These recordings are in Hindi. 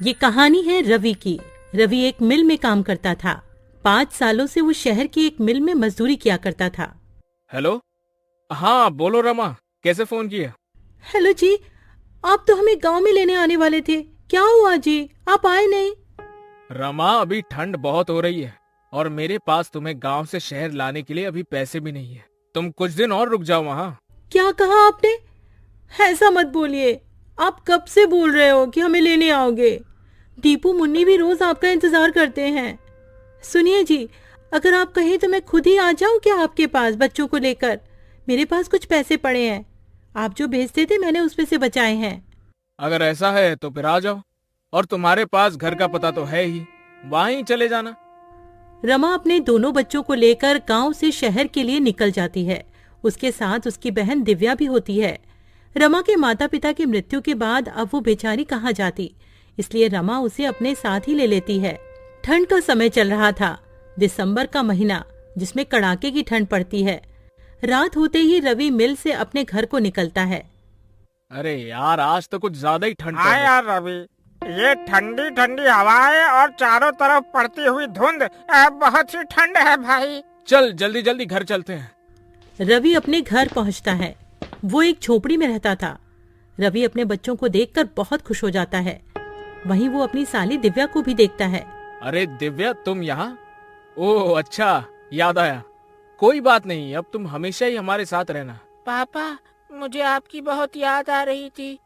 ये कहानी है रवि की। रवि एक मिल में काम करता था। 5 सालों से वो शहर की एक मिल में मजदूरी किया करता था। हेलो। हाँ बोलो रमा, कैसे फोन किया? हेलो जी, आप तो हमें गांव में लेने आने वाले थे, क्या हुआ जी, आप आए नहीं? रमा, अभी ठंड बहुत हो रही है और मेरे पास तुम्हें गांव से शहर लाने के लिए अभी पैसे भी नहीं है। तुम कुछ दिन और रुक जाओ वहाँ। क्या कहा आपने? ऐसा मत बोलिए। आप कब से बोल रहे हो कि हमें लेने आओगे? दीपू मुन्नी भी रोज आपका इंतजार करते हैं। सुनिए जी, अगर आप कहें तो मैं खुद ही आ जाऊं क्या आपके पास बच्चों को लेकर? मेरे पास कुछ पैसे पड़े हैं, आप जो भेजते थे मैंने उसमें से बचाए हैं। अगर ऐसा है तो फिर आ जाओ, और तुम्हारे पास घर का पता तो है ही, वहाँ ही चले जाना। रमा अपने दोनों बच्चों को लेकर गांव से शहर के लिए निकल जाती है। उसके साथ उसकी बहन दिव्या भी होती है। रमा के माता पिता की मृत्यु के बाद अब वो बेचारी कहाँ जाती, इसलिए रमा उसे अपने साथ ही ले लेती है। ठंड का समय चल रहा था, दिसंबर का महीना, जिसमें कड़ाके की ठंड पड़ती है। रात होते ही रवि मिल से अपने घर को निकलता है। अरे यार, आज तो कुछ ज्यादा ही ठंड पड़ हाँ रही है। यार रवि, ये ठंडी ठंडी हवाएं और चारों तरफ पड़ती हुई धुंध, बहुत सी ठंड है भाई। चल जल्दी जल्दी घर चलते हैं। रवि अपने घर पहुंचता है। वो एक झोपड़ी में रहता था। रवि अपने बच्चों को देखकर बहुत खुश हो जाता है। वहीं वो अपनी साली दिव्या को भी देखता है। अरे दिव्या, तुम यहाँ? ओह अच्छा, याद आया। कोई बात नहीं, अब तुम हमेशा ही हमारे साथ रहना। पापा, मुझे आपकी बहुत याद आ रही थी।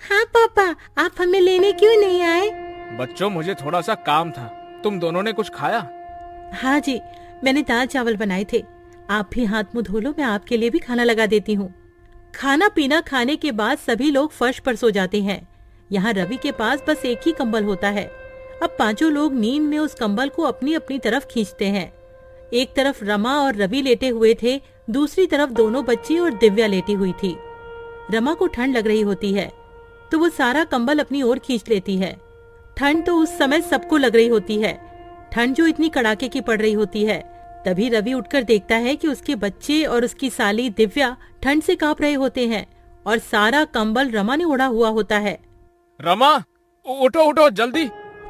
हाँ पापा, आप हमें लेने क्यों नहीं आए? बच्चों, मुझे थोड़ा सा काम था। तुम दोनों ने कुछ खाया? हाँ जी, मैंने दाल चावल बनाए थे। आप भी हाथ मुंह धो लो, मैं आपके लिए भी खाना लगा देती हूँ। खाना पीना खाने के बाद सभी लोग फर्श पर सो जाते हैं। यहाँ रवि के पास बस एक ही कंबल होता है। अब पांचों लोग नींद में उस कंबल को अपनी अपनी तरफ खींचते हैं। एक तरफ रमा और रवि लेटे हुए थे, दूसरी तरफ दोनों बच्ची और दिव्या लेटी हुई थी। रमा को ठंड लग रही होती है तो वो सारा कंबल अपनी ओर खींच लेती है। ठंड तो उस समय सबको लग रही होती है, ठंड जो इतनी कड़ाके की पड़ रही होती है। तभी रवि उठकर देखता है कि उसके बच्चे और उसकी साली दिव्या ठंड से कांप रहे होते हैं और सारा कंबल रमा ने ओढ़ा हुआ होता है। रमा, उठो उठो जल्दी।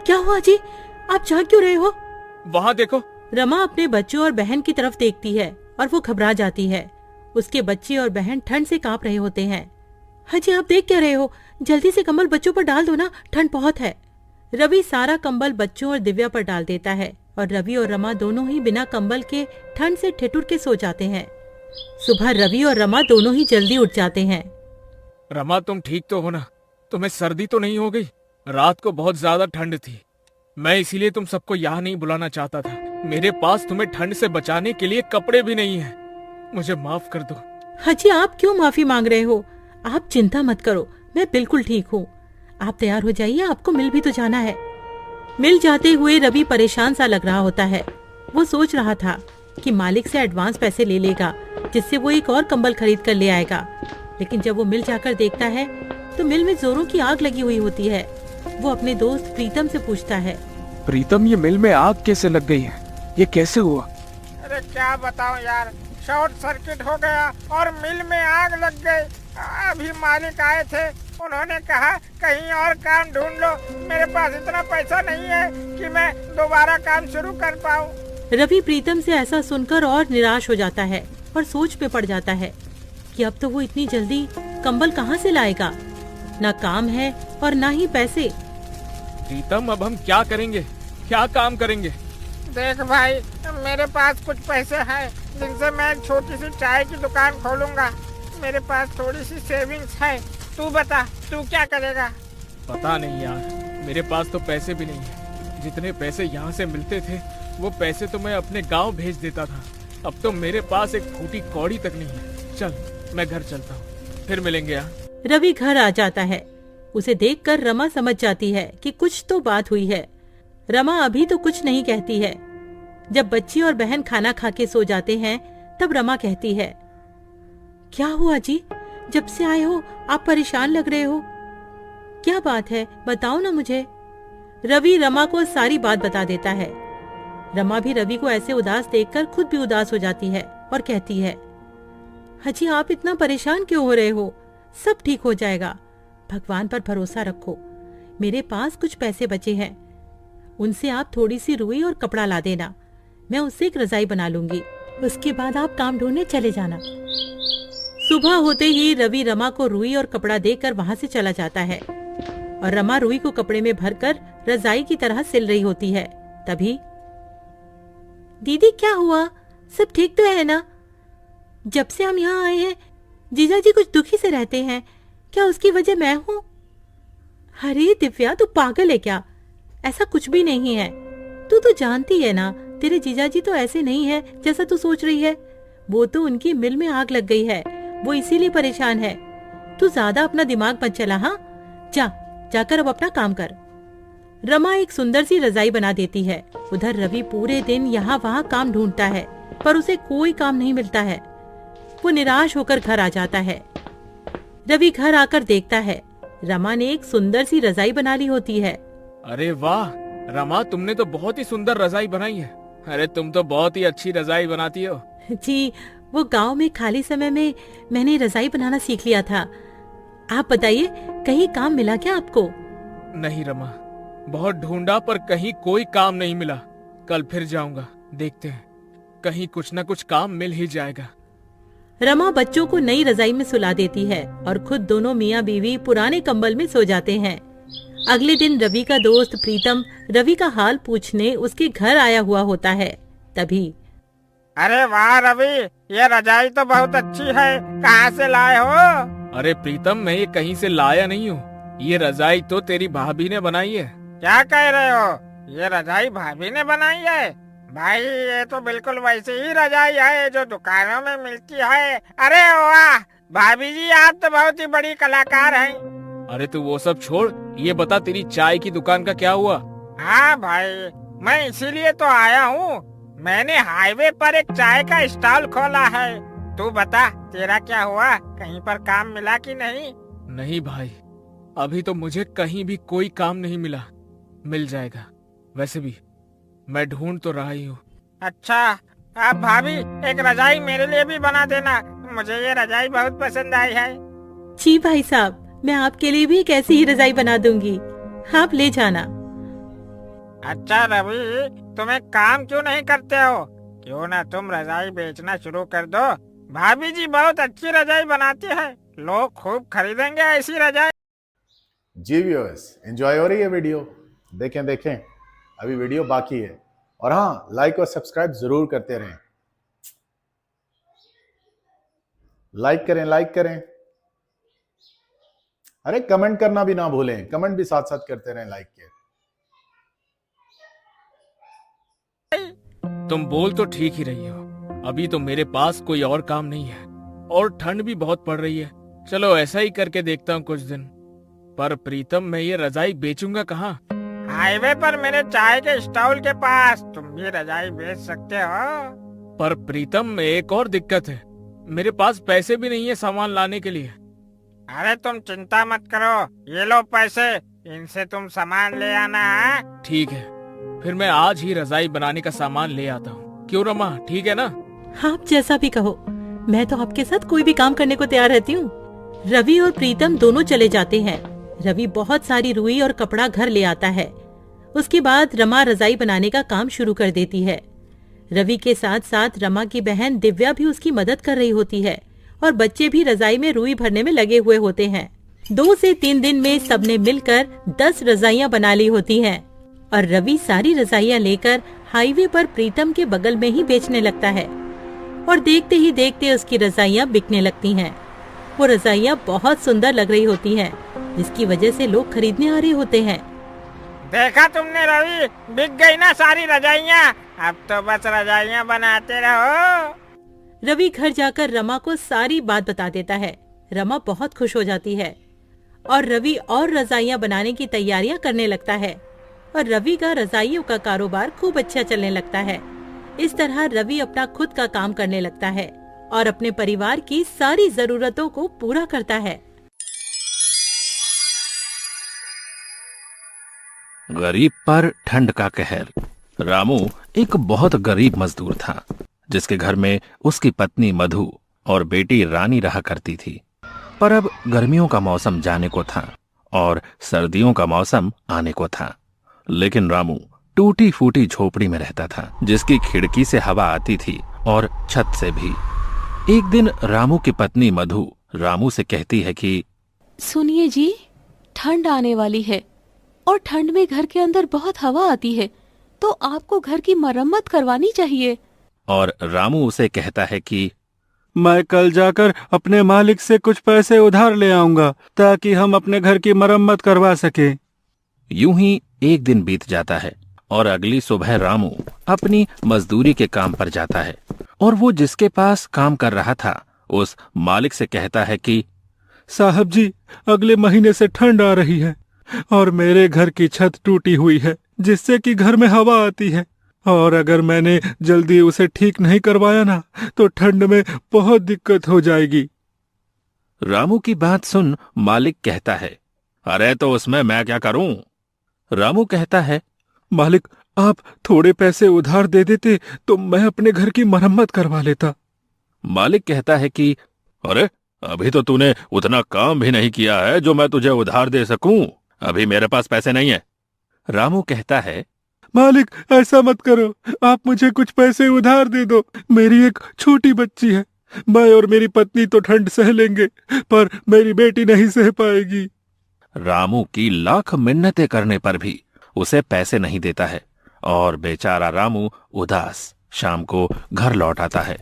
क्या हुआ जी, आप जाग क्यों रहे हो? वहाँ देखो। रमा अपने बच्चों और बहन की तरफ देखती है और वो घबरा जाती है। उसके बच्चे और बहन ठंड से कांप रहे होते हैं। हाँ जी, आप देख क्या रहे हो? जल्दी से कंबल बच्चों पर डाल दो ना, ठंड बहुत है। रवि सारा कंबल बच्चों और दिव्या पर डाल देता है और रवि और रमा दोनों ही बिना कंबल के ठंड से ठिठुर के सो जाते हैं। सुबह रवि और रमा दोनों ही जल्दी उठ जाते हैं। रमा, तुम ठीक तो हो ना? तुम्हें सर्दी तो नहीं हो गई? रात को बहुत ज्यादा ठंड थी, मैं इसीलिए तुम सबको यहाँ नहीं बुलाना चाहता था। मेरे पास तुम्हें ठंड से बचाने के लिए कपड़े भी नहीं है, मुझे माफ कर दो। हाँ जी, आप क्यों माफी मांग रहे हो? आप चिंता मत करो, मैं बिल्कुल ठीक हूँ। आप तैयार हो जाइए, आपको मिल भी तो जाना है। मिल जाते हुए रवि परेशान सा लग रहा होता है। वो सोच रहा था कि मालिक से एडवांस पैसे ले लेगा, जिससे वो एक और कंबल खरीद कर ले आएगा। लेकिन जब वो मिल जाकर देखता है तो मिल में जोरों की आग लगी हुई होती है। वो अपने दोस्त प्रीतम से पूछता है, प्रीतम, ये मिल में आग कैसे लग गई है? ये कैसे हुआ? अरे क्या बताऊं यार, शॉर्ट सर्किट हो गया और मिल में आग लग गई। अभी मालिक आए थे, उन्होंने कहा कहीं और काम ढूंढ लो। मेरे पास इतना पैसा नहीं है कि मैं दोबारा काम शुरू कर पाऊं। रवि प्रीतम से ऐसा सुनकर और निराश हो जाता है और सोच में पड़ जाता है कि अब तो वो इतनी जल्दी कंबल कहाँ से लाएगा। ना काम है और ना ही पैसे। प्रीतम, अब हम क्या करेंगे? क्या काम करेंगे? देख भाई, मेरे पास कुछ पैसे हैं जिनसे मैं एक छोटी सी चाय की दुकान खोलूंगा। मेरे पास थोड़ी सी सेविंग्स है। तू बता, तू क्या करेगा? पता नहीं यार, मेरे पास तो पैसे भी नहीं है। जितने पैसे यहाँ से मिलते थे वो पैसे तो मैं अपने गांव भेज देता था। अब तो मेरे पास एक फूटी कौड़ी तक नहीं है। चल, मैं घर चलता हूँ, फिर मिलेंगे यार। रवि घर आ जाता है। उसे देखकर रमा समझ जाती है कि कुछ तो बात हुई है। रमा अभी तो कुछ नहीं कहती है। जब बच्ची और बहन खाना खा के सो जाते हैं तब रमा कहती है, क्या हुआ जी, जब से आए हो आप परेशान लग रहे हो, क्या बात है, बताओ ना मुझे। रवि रमा को सारी बात बता देता है। रमा भी रवि को ऐसे उदास देखकर खुद भी उदास हो जाती है और कहती है, हाजी आप इतना परेशान क्यों हो रहे हो? सब ठीक हो जाएगा, भगवान पर भरोसा रखो। मेरे पास कुछ पैसे बचे हैं, उनसे आप थोड़ी सी रुई और कपड़ा ला देना। मैं उससे एक रजाई बना लूंगी, उसके बाद आप काम ढूंढने चले जाना। सुबह होते ही रवि रमा को रुई और कपड़ा देकर वहां से चला जाता है और रमा रुई को कपड़े में भरकर रजाई की तरह सिल रही होती है। तभी, दीदी क्या हुआ, सब ठीक तो है ना? जब से हम यहाँ आए हैं जीजा जी कुछ दुखी से रहते हैं, क्या उसकी वजह मैं हूँ? अरे दिव्या, तू पागल है क्या? ऐसा कुछ भी नहीं है। तू तो जानती है ना, तेरे जीजा जी तो ऐसे नहीं है जैसा तू सोच रही है। वो तो उनकी मिल में आग लग गई है, वो इसीलिए परेशान है। तू ज्यादा अपना दिमाग मत चला। हाँ, जाकर अब अपना काम कर। रमा एक सुंदर सी रजाई बना देती है। उधर रवि पूरे दिन यहाँ वहाँ काम ढूंढता है, पर उसे कोई काम नहीं मिलता है। वो निराश होकर घर आ जाता है। रवि घर आकर देखता है रमा ने एक सुंदर सी रजाई बना ली होती है। अरे वाह रमा, तुमने तो बहुत ही सुंदर रजाई बनाई है। अरे तुम तो बहुत ही अच्छी रजाई बनाती हो। जी, वो गांव में खाली समय में मैंने रजाई बनाना सीख लिया था। आप बताइए, कहीं काम मिला क्या आपको? नहीं रमा, बहुत ढूंढा पर कहीं कोई काम नहीं मिला। कल फिर जाऊंगा, देखते हैं, कहीं कुछ न कुछ काम मिल ही जाएगा। रमा बच्चों को नई रजाई में सुला देती है और खुद दोनों मियाँ बीवी पुराने कंबल में सो जाते हैं। अगले दिन रवि का दोस्त प्रीतम रवि का हाल पूछने उसके घर आया हुआ होता है। तभी, अरे वाह रवि, ये रजाई तो बहुत अच्छी है, कहाँ से लाए हो? अरे प्रीतम, मैं ये कहीं से लाया नहीं हूँ। ये रजाई तो तेरी भाभी ने बनाई है। क्या कह रहे हो? ये रजाई भाभी ने बनाई है? भाई, ये तो बिल्कुल वैसी ही रजाई है जो दुकानों में मिलती है। अरे वाह भाभी जी, आप तो बहुत ही बड़ी कलाकार हैं। अरे तू वो सब छोड़, ये बता तेरी चाय की दुकान का क्या हुआ? हाँ भाई, मैं इसीलिए तो आया हूँ। मैंने हाईवे पर एक चाय का स्टॉल खोला है। तू बता, तेरा क्या हुआ? कहीं पर काम मिला कि नहीं? नहीं भाई, अभी तो मुझे कहीं भी कोई काम नहीं मिला। मिल जाएगा, वैसे भी मैं ढूंढ तो रहा ही हूँ। अच्छा, आप भाभी एक रजाई मेरे लिए भी बना देना, मुझे ये रजाई बहुत पसंद आई है। जी भाई साहब, मैं आपके लिए भी एक ऐसी ही रजाई बना दूंगी, आप ले जाना। अच्छा रवि, तुम एक काम क्यों नहीं करते हो? क्यों ना तुम रजाई बेचना शुरू कर दो। भाभी जी बहुत अच्छी रजाई बनाती है, लोग खूब खरीदेंगे ऐसी रजाई। जी व्यूअर्स, एंजॉय हो रही है वीडियो? देखें देखें, अभी वीडियो बाकी है। और हाँ, लाइक और सब्सक्राइब जरूर करते रहें। लाइक करें, लाइक करें। अरे कमेंट करना भी ना भूलें, कमेंट भी साथ साथ करते रहें लाइक के। तुम बोल तो ठीक ही रही हो, अभी तो मेरे पास कोई और काम नहीं है और ठंड भी बहुत पड़ रही है। चलो ऐसा ही करके देखता हूँ कुछ दिन। पर प्रीतम, मैं ये रजाई बेचूंगा कहाँ? हाईवे पर मेरे चाय के स्टॉल के पास तुम भी रजाई बेच सकते हो। पर प्रीतम, एक और दिक्कत है, मेरे पास पैसे भी नहीं है सामान लाने के लिए। अरे तुम चिंता मत करो, ये लो पैसे, इनसे तुम सामान ले आना है। ठीक है, फिर मैं आज ही रजाई बनाने का सामान ले आता हूँ। क्यों रमा, ठीक है ना? आप जैसा भी कहो, मैं तो आपके साथ कोई भी काम करने को तैयार रहती हूँ। रवि और प्रीतम दोनों चले जाते हैं। रवि बहुत सारी रुई और कपड़ा घर ले आता है। उसके बाद रमा रजाई बनाने का काम शुरू कर देती है। रवि के साथ साथ रमा की बहन दिव्या भी उसकी मदद कर रही होती है और बच्चे भी रजाई में रुई भरने में लगे हुए होते हैं। 2 से 3 दिन में सबने मिलकर 10 रजाइयां बना ली होती हैं और रवि सारी रजाइयां लेकर हाईवे पर प्रीतम के बगल में ही बेचने लगता है और देखते ही देखते उसकी रजाइयां बिकने लगती हैं। वो रजाइयां बहुत सुंदर लग रही होती हैं, जिसकी वजह से लोग खरीदने आ रहे होते हैं। देखा तुमने रवि, बिक गई ना सारी रजाइयां। अब तो बस रजाइयां बनाते रहो। रवि घर जाकर रमा को सारी बात बता देता है। रमा बहुत खुश हो जाती है और रवि और रजाइयां बनाने की तैयारियां करने लगता है और रवि का रजाइयों का कारोबार खूब अच्छा चलने लगता है। इस तरह रवि अपना खुद का काम करने लगता है और अपने परिवार की सारी जरूरतों को पूरा करता है। गरीब पर ठंड का कहर। रामू एक बहुत गरीब मजदूर था, जिसके घर में उसकी पत्नी मधु और बेटी रानी रहा करती थी। पर अब गर्मियों का मौसम जाने को था और सर्दियों का मौसम आने को था। लेकिन रामू टूटी फूटी झोपड़ी में रहता था, जिसकी खिड़की से हवा आती थी और छत से भी। एक दिन रामू की पत्नी मधु रामू से कहती है कि सुनिए जी, ठंड आने वाली है और ठंड में घर के अंदर बहुत हवा आती है, तो आपको घर की मरम्मत करवानी चाहिए। और रामू उसे कहता है कि मैं कल जाकर अपने मालिक से कुछ पैसे उधार ले आऊंगा ताकि हम अपने घर की मरम्मत करवा सके। यूं ही एक दिन बीत जाता है और अगली सुबह रामू अपनी मजदूरी के काम पर जाता है और वो जिसके पास काम कर रहा था उस मालिक से कहता है कि साहब जी, अगले महीने से ठंड आ रही है और मेरे घर की छत टूटी हुई है, जिससे कि घर में हवा आती है, और अगर मैंने जल्दी उसे ठीक नहीं करवाया ना तो ठंड में बहुत दिक्कत हो जाएगी। रामू की बात सुन मालिक कहता है, अरे तो उसमें मैं क्या करूं? रामू कहता है, मालिक आप थोड़े पैसे उधार दे देते तो मैं अपने घर की मरम्मत करवा लेता। मालिक कहता है कि अरे अभी तो तूने उतना काम भी नहीं किया है जो मैं तुझे उधार दे सकूं, अभी मेरे पास पैसे नहीं है। रामू कहता है, मालिक ऐसा मत करो, आप मुझे कुछ पैसे उधार दे दो, मेरी एक छोटी बच्ची है, मैं और मेरी पत्नी तो ठंड सह लेंगे पर मेरी बेटी नहीं सह पाएगी। रामू की लाख मिन्नतें करने पर भी उसे पैसे नहीं देता है और बेचारा रामू उदास शाम को घर लौट आता है।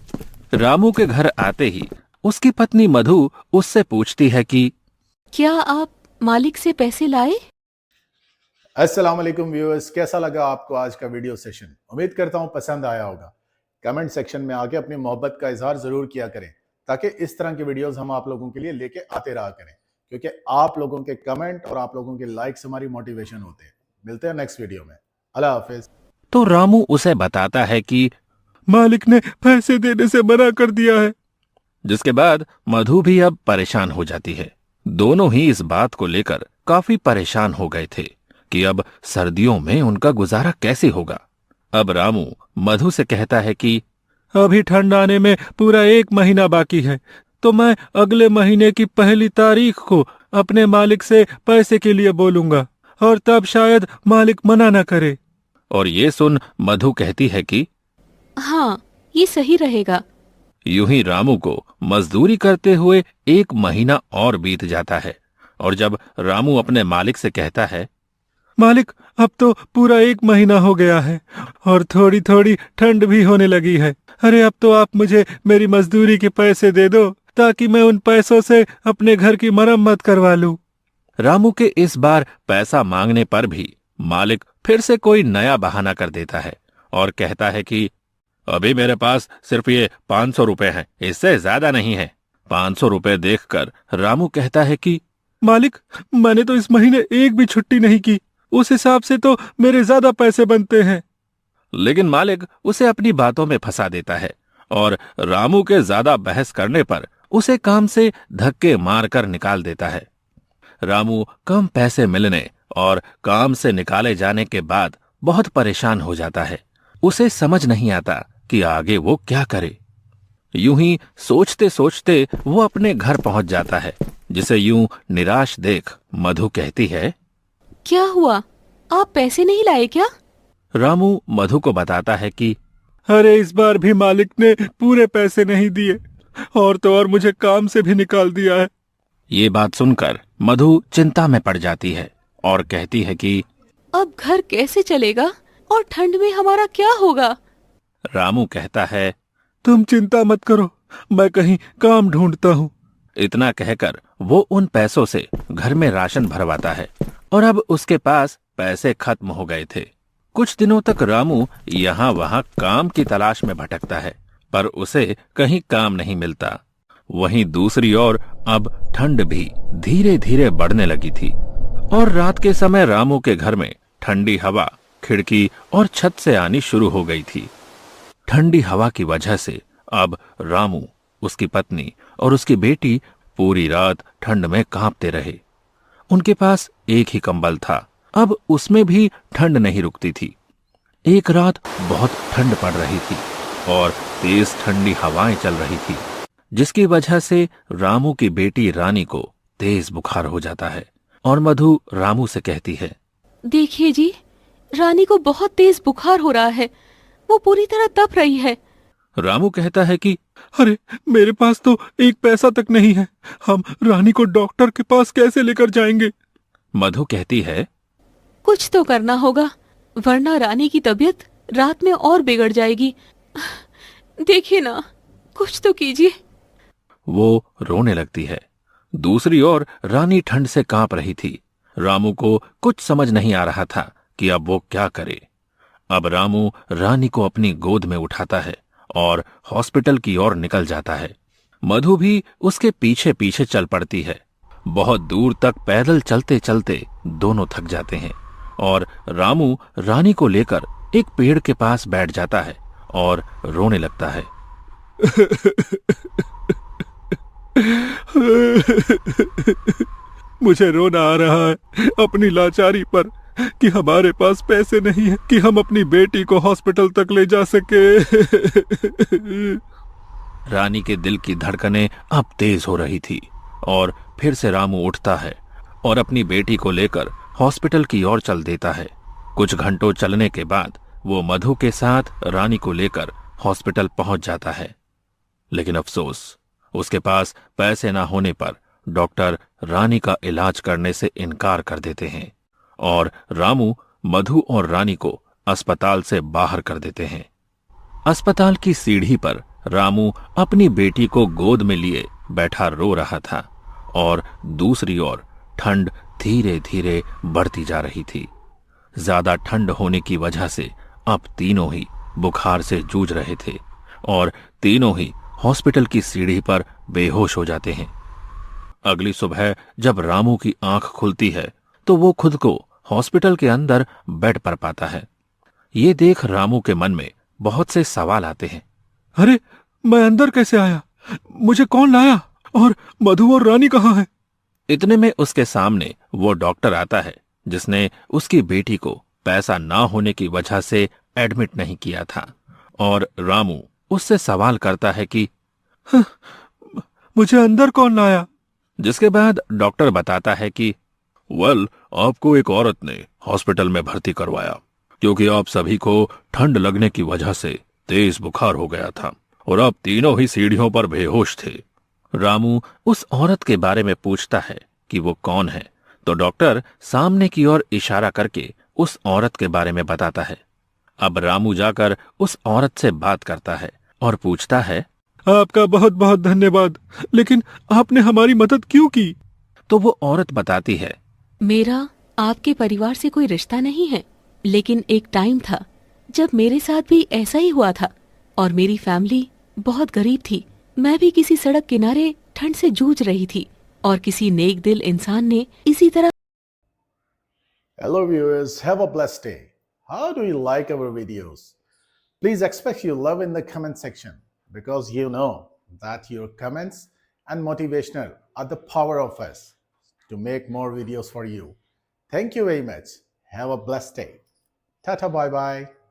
रामू के घर आते ही उसकी पत्नी मधु उससे पूछती है कि क्या आप मालिक से पैसे लाए? अस्सलाम वालेकुम व्यूअर्स, कैसा लगा आपको आज का वीडियो सेशन? उम्मीद करता हूं पसंद आया होगा। कमेंट सेक्शन में आके अपनी मोहब्बत का इजहार जरूर किया करें ताकि इस तरह की वीडियोस हम आप लोगों के लिए लेके आते रहा करें, क्योंकि आप लोगों के कमेंट और आप लोगों के लाइक्स हमारी मोटिवेशन होते हैं। मिलते हैं नेक्स्ट वीडियो में। अल्लाह हाफिज। तो रामू उसे बताता है कि मालिक ने पैसे देने से मना कर दिया है। जिसके बाद मधु भी अब परेशान हो जाती है। दोनों ही इस बात को लेकर काफी परेशान हो गए थे कि अब सर्दियों में उनका गुजारा कैसे होगा। अब रामू मधु से कहता है कि अभी ठंड आने में पूरा 1 महीना बाकी है, तो मैं अगले महीने की 1 तारीख को अपने मालिक से पैसे के लिए बोलूंगा और तब शायद मालिक मना न करे। और ये सुन मधु कहती है कि हाँ, ये सही रहेगा। यूं ही रामू को मजदूरी करते हुए 1 महीना और बीत जाता है और जब रामू अपने मालिक से कहता है, मालिक अब तो पूरा 1 महीना हो गया है और थोड़ी थोड़ी ठंड भी होने लगी है, अरे अब तो आप मुझे मेरी मजदूरी के पैसे दे दो ताकि मैं उन पैसों से अपने घर की मरम्मत करवा लूं। रामू के इस बार पैसा मांगने पर भी मालिक फिर से कोई नया बहाना कर देता है और कहता है कि अभी मेरे पास सिर्फ ये 500 रुपए हैं, इससे ज्यादा नहीं है। 500 रुपए देखकर रामू कहता है कि मालिक मैंने तो इस महीने एक भी छुट्टी नहीं की, उस हिसाब से तो मेरे ज्यादा पैसे बनते हैं। लेकिन मालिक उसे अपनी बातों में फंसा देता है और रामू के ज्यादा बहस करने पर उसे काम से धक्के मारकर निकाल देता है। रामू कम पैसे मिलने और काम से निकाले जाने के बाद बहुत परेशान हो जाता है। उसे समझ नहीं आता कि आगे वो क्या करे। यूं ही सोचते सोचते वो अपने घर पहुंच जाता है, जिसे यूं निराश देख मधु कहती है, क्या हुआ, आप पैसे नहीं लाए क्या? रामू मधु को बताता है कि अरे इस बार भी मालिक ने पूरे पैसे नहीं दिए और तो और मुझे काम से भी निकाल दिया है। ये बात सुनकर मधु चिंता में पड़ जाती है और कहती है कि अब घर कैसे चलेगा और ठंड में हमारा क्या होगा? रामू कहता है, तुम चिंता मत करो, मैं कहीं काम ढूंढता हूँ। इतना कहकर वो उन पैसों से घर में राशन भरवाता है और अब उसके पास पैसे खत्म हो गए थे। कुछ दिनों तक रामू यहाँ वहाँ काम की तलाश में भटकता है, पर उसे कहीं काम नहीं मिलता। वहीं दूसरी ओर अब ठंड भी धीरे धीरे बढ़ने लगी थी और रात के समय रामू के घर में ठंडी हवा खिड़की और छत से आनी शुरू हो गई थी। ठंडी हवा की वजह से अब रामू, उसकी पत्नी और उसकी बेटी पूरी रात ठंड में कांपते रहे। उनके पास एक ही कंबल था, अब उसमें भी ठंड नहीं रुकती थी। एक रात बहुत ठंड पड़ रही थी और तेज ठंडी हवाएं चल रही थी, जिसकी वजह से रामू की बेटी रानी को तेज बुखार हो जाता है और मधु रामू से कहती है, देखिए जी, रानी को बहुत तेज बुखार हो रहा है, वो पूरी तरह तप रही है। रामू कहता है कि अरे मेरे पास तो एक पैसा तक नहीं है, हम रानी को डॉक्टर के पास कैसे लेकर जाएंगे? मधु कहती है, कुछ तो करना होगा, वरना रानी की तबीयत रात में और बिगड़ जाएगी। देखिए ना, कुछ तो कीजिए। वो रोने लगती है। दूसरी ओर रानी ठंड से कांप रही थी। रामू को कुछ समझ नहीं आ रहा था कि अब वो क्या करे। अब रामू रानी को अपनी गोद में उठाता है और हॉस्पिटल की ओर निकल जाता है। मधु भी उसके पीछे पीछे चल पड़ती है। बहुत दूर तक पैदल चलते चलते दोनों थक जाते हैं और रामू रानी को लेकर एक पेड़ के पास बैठ जाता है और रोने लगता है। मुझे रोना आ रहा है अपनी लाचारी पर कि हमारे पास पैसे नहीं है कि हम अपनी बेटी को हॉस्पिटल तक ले जा सके। रानी के दिल की धड़कनें अब तेज हो रही थी और फिर से रामू उठता है और अपनी बेटी को लेकर हॉस्पिटल की ओर चल देता है। कुछ घंटों चलने के बाद वो मधु के साथ रानी को लेकर हॉस्पिटल पहुंच जाता है। लेकिन अफसोस, उसके पास पैसे ना होने पर डॉक्टर रानी का इलाज करने से इनकार कर देते हैं और रामू, मधु और रानी को अस्पताल से बाहर कर देते हैं। अस्पताल की सीढ़ी पर रामू अपनी बेटी को गोद में लिए बैठा रो रहा था और दूसरी ओर ठंड धीरे धीरे बढ़ती जा रही थी। ज्यादा ठंड होने की वजह से अब तीनों ही बुखार से जूझ रहे थे और तीनों ही हॉस्पिटल की सीढ़ी पर बेहोश हो जाते हैं। अगली सुबह जब रामू की आंख खुलती है तो वो खुद को हॉस्पिटल के अंदर बेड पर पाता है। ये देख रामू के मन में बहुत से सवाल आते हैं। अरे मैं अंदर कैसे आया? मुझे कौन लाया? और मधु और रानी कहाँ हैं? इतने में उसके सामने वो डॉक्टर आता है जिसने उसकी बेटी को पैसा ना होने की वजह से एडमिट नहीं किया था और रामू उससे सवाल करता है कि मुझे अंदर कौन लाया? जिसके बाद डॉक्टर बताता है कि आपको एक औरत ने हॉस्पिटल में भर्ती करवाया क्योंकि आप सभी को ठंड लगने की वजह से तेज बुखार हो गया था और आप तीनों ही सीढ़ियों पर बेहोश थे। रामू उस औरत के बारे में पूछता है कि वो कौन है, तो डॉक्टर सामने की ओर इशारा करके उस औरत के बारे में बताता है। अब रामू जाकर उस औरत से बात करता है और पूछता है, आपका बहुत बहुत धन्यवाद, लेकिन आपने हमारी मदद क्यों की? तो वो औरत बताती है, मेरा आपके परिवार से कोई रिश्ता नहीं है, लेकिन एक टाइम था जब मेरे साथ भी ऐसा ही हुआ था और मेरी फैमिली बहुत गरीब थी। मैं भी किसी सड़क किनारे ठंड से जूझ रही थी और किसी नेक दिल इंसान ने इसी तरह। Hello viewers, have a blessed day. How do you like our videos? Please express your love in the comment section because you know that your comments and motivational are the power of us to make more videos for you. Thank you very much. Have a blessed day. Tata bye bye.